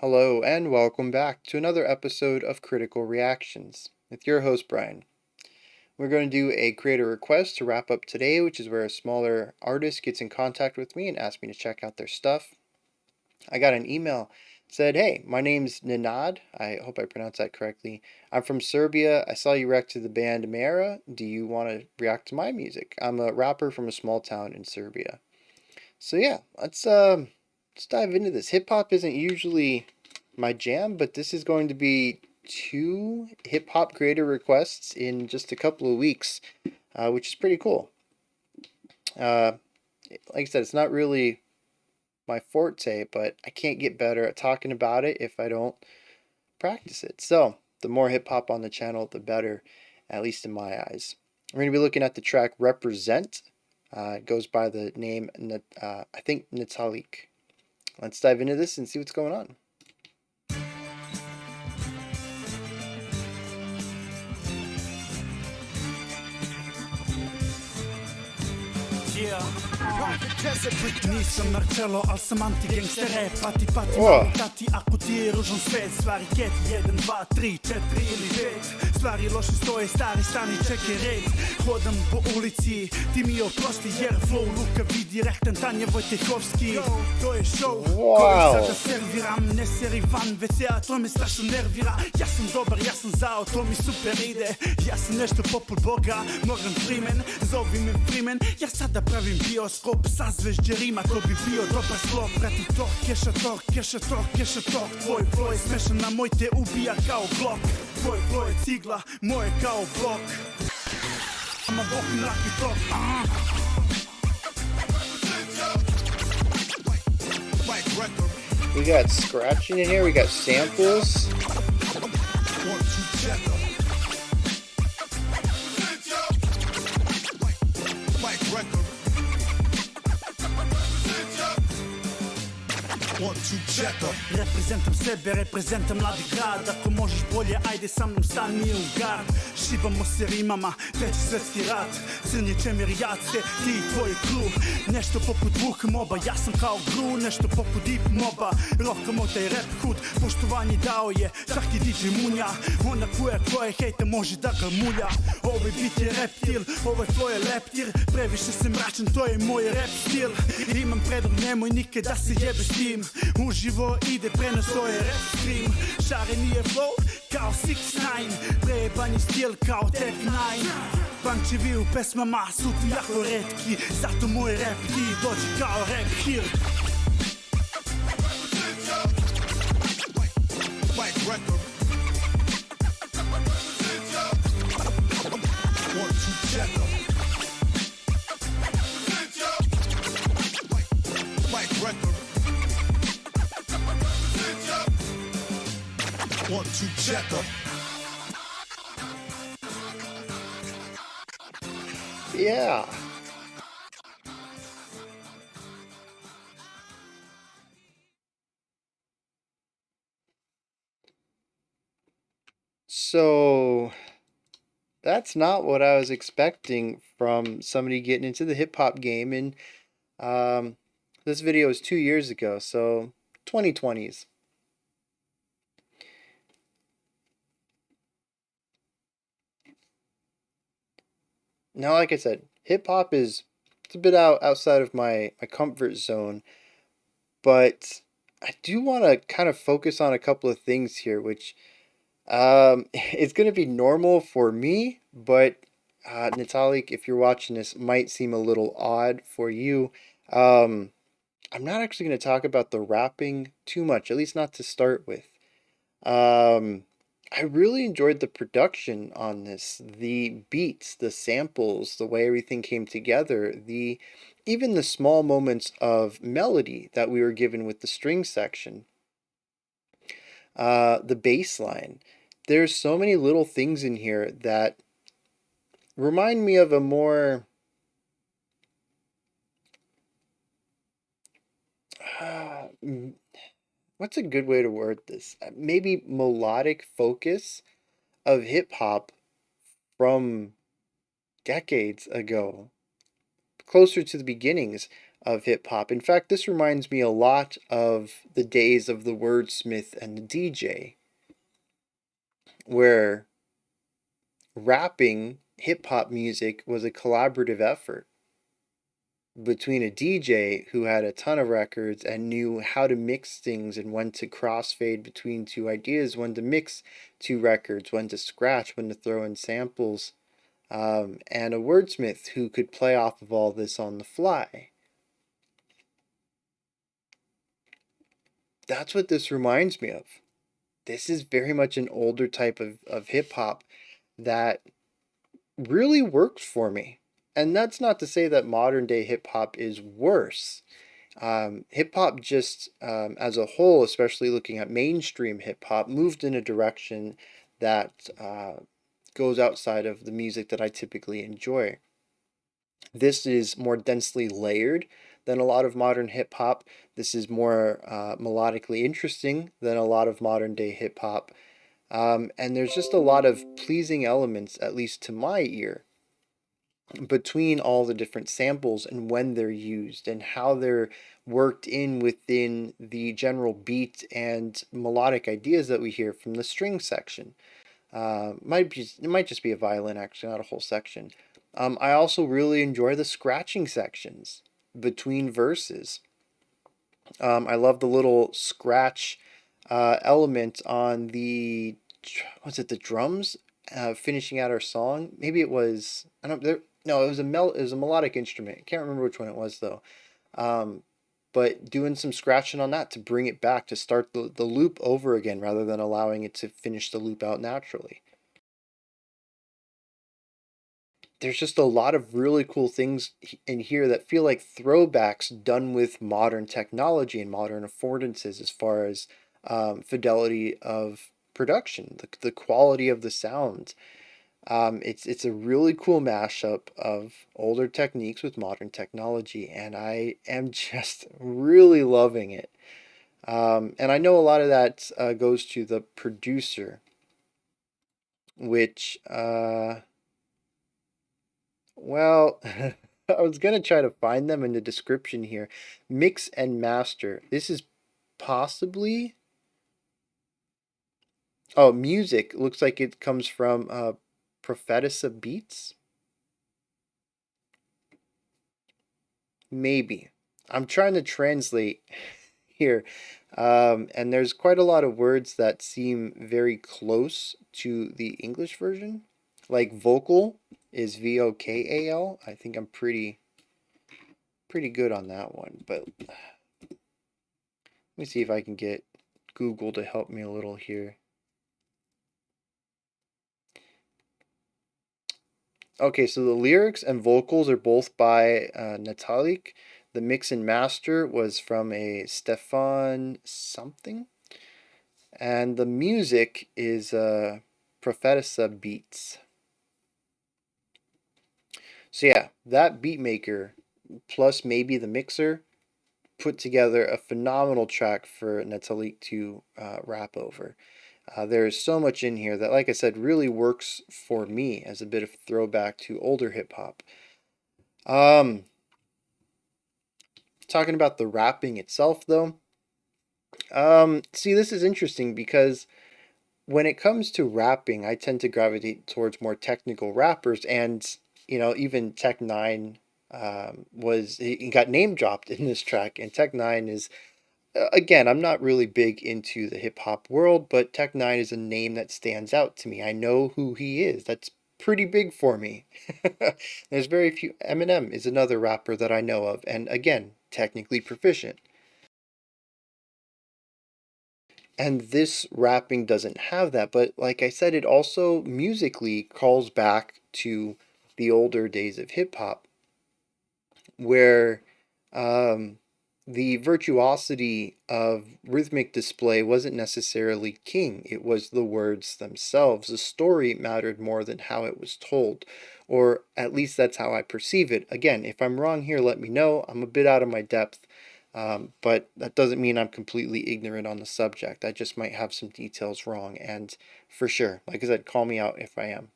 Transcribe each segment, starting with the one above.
Hello, and welcome back to another episode of Critical Reactions with your host, Bryan. We're going to do a creator request to wrap up today, which is where a smaller artist gets in contact with me and asks me to check out their stuff. I got an email said, "Hey, my name's Nenad. I hope I pronounced that correctly. I'm from Serbia. I saw you react to the band Mera. Do you want to react to my music? I'm a rapper from a small town in Serbia." So yeah, let's dive into this. Hip hop isn't usually my jam, but this is going to be two hip hop creator requests in just a couple of weeks, which is pretty cool. Uh, like I said, it's not really my forte, but I can't get better at talking about it if I don't practice it. So the more hip hop on the channel, the better, at least in my eyes. We're going to be looking at the track Reprezent. It goes by the name, I think, NeTalik. Let's dive into this and see what's going on. Nisam Marcello, al sam anti-gangster rap. Pati tati ako ti je ružan svet. Stvari ket, 1, 2, 3, 4 ili 5. Stvari loše stoje, stari stani čekaj red. Hodam po ulici, ti mi oprosti jer flow luka vi direktan Tanja Vojtehovski. To je show koji sada serviram. Ne serivan, već ja to me strašno nervira. Ja sam dobar, ja sam zao, to mi super ide. Ja sam nešto poput Boga, Morgan Freeman. Zovi me Freeman, jer sada pravim bioskop sa zvežđerima, to bi bio dobar slog. Prati tok, keša tok, keša tok, keša tok. Tvoj flow je smešan, na moj te ubija kao blok. Tvoj flow je cigla, moje kao blok. Ama bok mi laki tok. We got scratching in here, we got samples. Reprezentam sebe, reprezentam mladi grad. Ako možeš bolje, ajde sa mnom stani u gard. Šibamo se rimama, treći svetski rat. Crnje čemerijace, ti i tvoj crew. Nešto poput Vuk moba, ja sam kao Gru. Nešto poput Deep moba, rokamo taj rap hood. Poštovanje dao je, čak i DJ Munja. Ona koje hejta može da ga mulja. Ovaj beat je reptil, ovaj flow je leptir. Previše se mračan, to je moj rap stil. Imam predlog, nemoj nikad da se jebeš tim. Uživo ide prenos, to je rap stream. Šaren je flow kao 6ix9ine. Prejeban je stil kao Tech 9. Pančevi u pesmama su ti jako retki. Zato moj rap ti dođi kao rap hir. Yeah. So that's not what I was expecting from somebody getting into the hip hop game. And this video is 2 years ago, so 2020s. Now, like I said, hip hop it's a bit outside of my comfort zone, but I do want to kind of focus on a couple of things here, which it's going to be normal for me, but NeTalik, if you're watching this, might seem a little odd for you. I'm not actually going to talk about the rapping too much, at least not to start with. I really enjoyed the production on this, the beats, the samples, the way everything came together, even the small moments of melody that we were given with the string section, the bass line. There's so many little things in here that remind me of a more what's a good way to word this? Maybe melodic focus of hip hop from decades ago, closer to the beginnings of hip hop. In fact, this reminds me a lot of the days of the wordsmith and the DJ, where rapping hip hop music was a collaborative effort between a DJ who had a ton of records and knew how to mix things and when to crossfade between two ideas, when to mix two records, when to scratch, when to throw in samples, and a wordsmith who could play off of all this on the fly. That's what this reminds me of. This is very much an older type of hip hop that really works for me. And that's not to say that modern day hip hop is worse. Hip hop just as a whole, especially looking at mainstream hip hop, moved in a direction that goes outside of the music that I typically enjoy. This is more densely layered than a lot of modern hip hop. This is more melodically interesting than a lot of modern day hip hop. And there's just a lot of pleasing elements, at least to my ear, between all the different samples and when they're used and how they're worked in within the general beat and melodic ideas that we hear from the string section. It might just be a violin, actually, not a whole section. I also really enjoy the scratching sections between verses. I love the little scratch element on the, was it the drums finishing out our song? Maybe it was, I don't there. No, it was a melodic instrument. I can't remember which one it was though. Um, but doing some scratching on that to bring it back to start the loop over again rather than allowing it to finish the loop out naturally. There's just a lot of really cool things in here that feel like throwbacks done with modern technology and modern affordances as far as fidelity of production, the quality of the sound. It's a really cool mashup of older techniques with modern technology, and I am just really loving it. And I know a lot of that goes to the producer, which well, I was gonna try to find them in the description here. Mix and master. This is possibly. Oh, music. Looks like it comes from Prophetessa Beats. Maybe. I'm trying to translate here. And there's quite a lot of words that seem very close to the English version. Like vocal is VOKAL. I think I'm pretty good on that one, but let me see if I can get Google to help me a little here. Okay, so the lyrics and vocals are both by NeTalik. The mix and master was from a Stefan something. And the music is Prophetessa Beats. So yeah, that beat maker plus maybe the mixer put together a phenomenal track for NeTalik to rap over. There is so much in here that, like I said, really works for me as a bit of throwback to older hip hop. Um, Talking about the rapping itself, though, see, this is interesting because when it comes to rapping, I tend to gravitate towards more technical rappers, and even Tech Nine was he got name dropped in this track, and Tech Nine is again, I'm not really big into the hip hop world, but Tech Nine is a name that stands out to me. I know who he is. That's pretty big for me. There's very few. Eminem is another rapper that I know of, and again, technically proficient. And this rapping doesn't have that, but like I said, it also musically calls back to the older days of hip hop, where um, the virtuosity of rhythmic display wasn't necessarily king. It was the words themselves. The story mattered more than how it was told, or at least that's how I perceive it. Again, if I'm wrong here, let me know. I'm a bit out of my depth, but that doesn't mean I'm completely ignorant on the subject. I just might have some details wrong, and for sure, like I said, call me out if I am.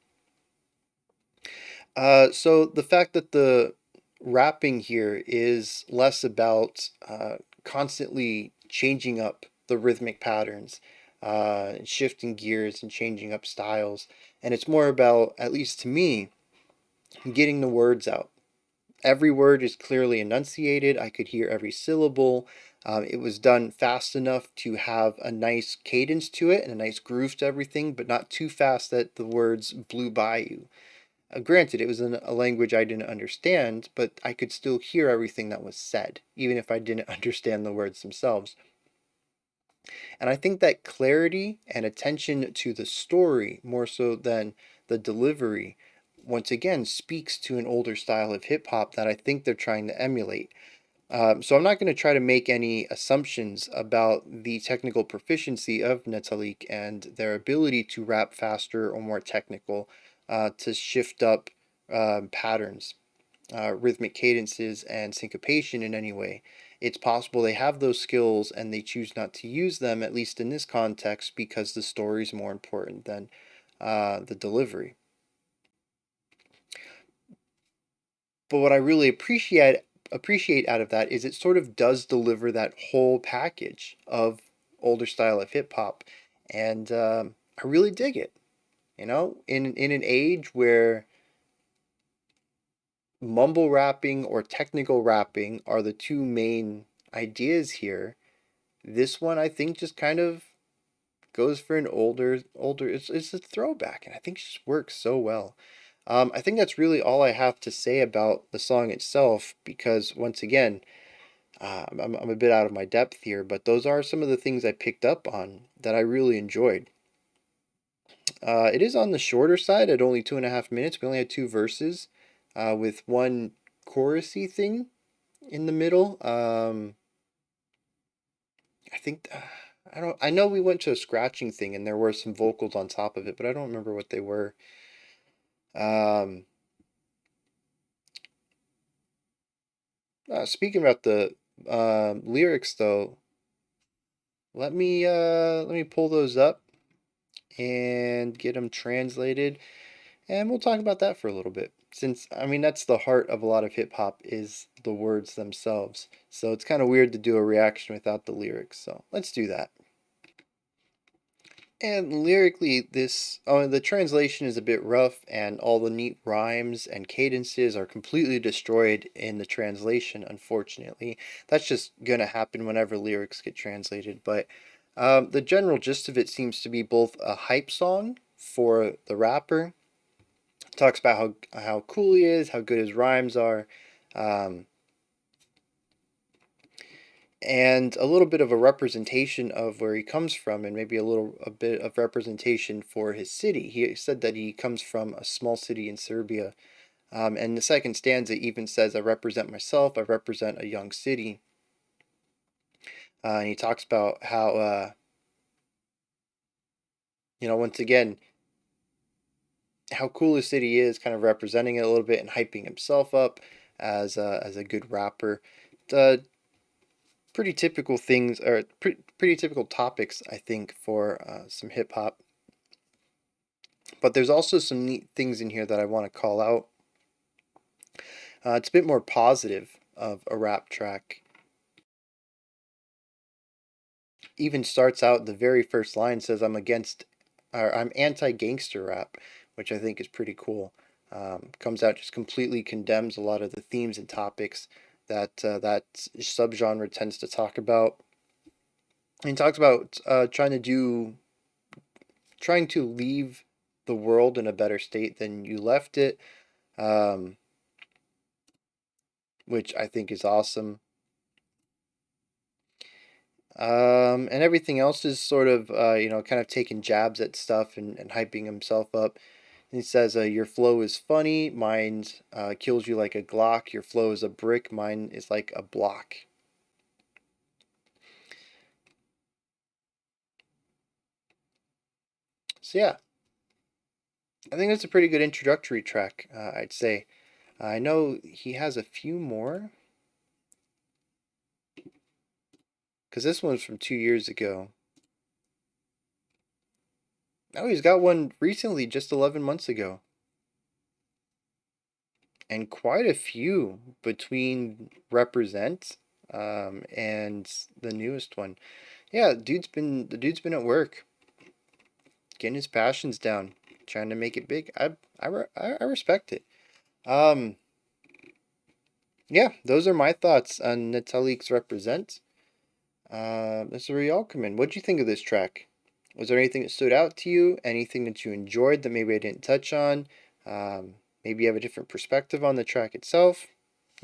So the fact that the rapping here is less about constantly changing up the rhythmic patterns, shifting gears and changing up styles. And it's more about, at least to me, getting the words out. Every word is clearly enunciated. I could hear every syllable. It was done fast enough to have a nice cadence to it and a nice groove to everything, but not too fast that the words blew by you. Granted, it was in a language I didn't understand, but I could still hear everything that was said, even if I didn't understand the words themselves. And I think that clarity and attention to the story, more so than the delivery, once again speaks to an older style of hip hop that I think they're trying to emulate. So I'm not going to try to make any assumptions about the technical proficiency of NeTalik and their ability to rap faster or more technical, to shift up patterns, rhythmic cadences, and syncopation in any way. It's possible they have those skills and they choose not to use them, at least in this context, because the story is more important than the delivery. But what I really appreciate out of that is it sort of does deliver that whole package of older style of hip hop, and I really dig it. In an age where mumble rapping or technical rapping are the two main ideas here, this one I think just kind of goes for an older. It's a throwback, and I think it just works so well. I think that's really all I have to say about the song itself, because once again, I'm a bit out of my depth here, but those are some of the things I picked up on that I really enjoyed. It is on the shorter side at only 2.5 minutes. We only had two verses, with one chorusy thing in the middle. I think I don't. I know we went to a scratching thing, and there were some vocals on top of it, but I don't remember what they were. Um, Speaking about the lyrics, though, let me pull those up and get them translated, and we'll talk about that for a little bit. Since I mean that's the heart of a lot of hip hop is the words themselves. So it's kind of weird to do a reaction without the lyrics. So let's do that. And lyrically, the translation is a bit rough, and all the neat rhymes and cadences are completely destroyed in the translation. Unfortunately, that's just gonna happen whenever lyrics get translated. But the general gist of it seems to be both a hype song for the rapper, talks about how cool he is, how good his rhymes are, um, and a little bit of a representation of where he comes from, and maybe a bit of representation for his city. He said that he comes from a small city in Serbia, and the second stanza even says, "I represent myself. I represent a young city." And he talks about how once again how cool his city is, kind of representing it a little bit and hyping himself up as a good rapper. The pretty typical things, or pretty typical topics, I think, for some hip hop. But there's also some neat things in here that I want to call out. It's a bit more positive of a rap track. Even starts out, the very first line says, I'm anti-gangster rap," which I think is pretty cool. Comes out, just completely condemns a lot of the themes and topics that subgenre tends to talk about. And he talks about trying to leave the world in a better state than you left it, um, which I think is awesome. And everything else is sort of, kind of taking jabs at stuff and hyping himself up. And he says, "Your flow is funny. Mine kills you like a Glock. Your flow is a brick. Mine is like a block." So yeah, I think that's a pretty good introductory track. I'd say. I know he has a few more, because this one's from 2 years ago. Oh, he's got one recently, just 11 months ago. and quite a few between Reprezent and the newest one. Yeah, the dude's been at work, getting his passions down, trying to make it big. I respect it. Um, yeah, those are my thoughts on NeTalik's Reprezent. This is where y'all come in. What'd you think of this track? Was there anything that stood out to you? Anything that you enjoyed that maybe I didn't touch on? Maybe you have a different perspective on the track itself?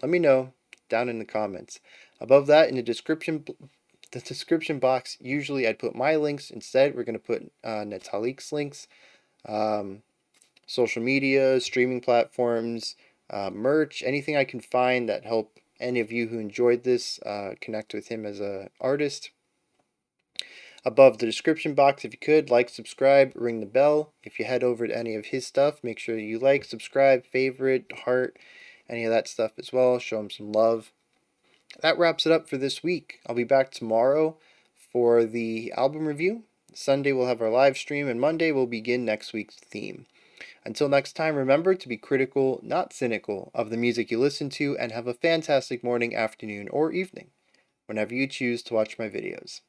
Let me know down in the comments. Above that, in the description box, usually I'd put my links. Instead, we're going to put NeTalik's links, social media, streaming platforms, merch, anything I can find that help any of you who enjoyed this connect with him as an artist. Above the description box, if you could, like, subscribe, ring the bell. If you head over to any of his stuff, make sure you like, subscribe, favorite, heart, any of that stuff as well. Show him some love. That wraps it up for this week. I'll be back tomorrow for the album review. Sunday we'll have our live stream, and Monday we'll begin next week's theme. Until next time, remember to be critical, not cynical, of the music you listen to, and have a fantastic morning, afternoon, or evening, whenever you choose to watch my videos.